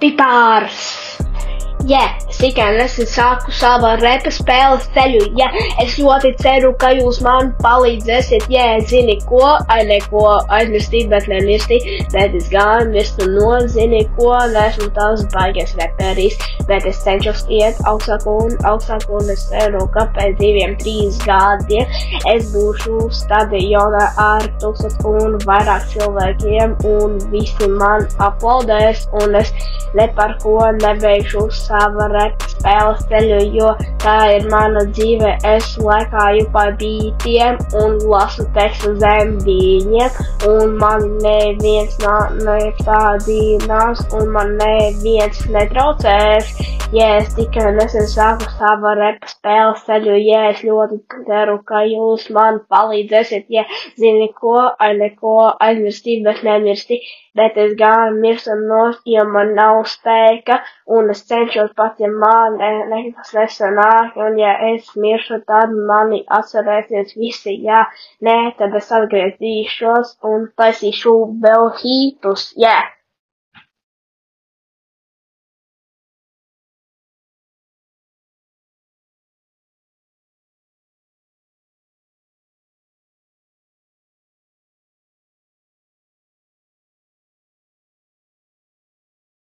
Pipārs! Es tikai nesen sāku savu repa spēles ceļu, es ļoti ceru, ka jūs man palīdzēsiet, zini ko, neko aizmirstīt, bet nemirstīt, bet es gan mirstu no, zini ko, nesmu tavs baigies reperis, bet es cenšos iet augstāk un es ceru, ka pēc 2-3 gadiem es būšu stadionā ar 1000 un vairāk cilvēkiem un visi man aplaudēs un es ne par ko nebeigšu savu repa spēles ceļu, jo tā ir mana dzīve. Es lēkāju pa bītiem un lasu tekstu zem viņiem, un man neviens nepstādinās, un man neviens netraucēs. Es tikai nesen sāku savu repa spēles ceļu, es ļoti ceru, ka jūs man palīdzēsiet, zini ko, neko aizmirstīt, bet nemirstīt, bet es gan mirstu nost, jo man nav spēka, un es cenšos pat, ja man nekas nesanāk, un es miršu, tad mani atcerēsies visi, tad es atgriezīšos un taisīšu vēl hītus,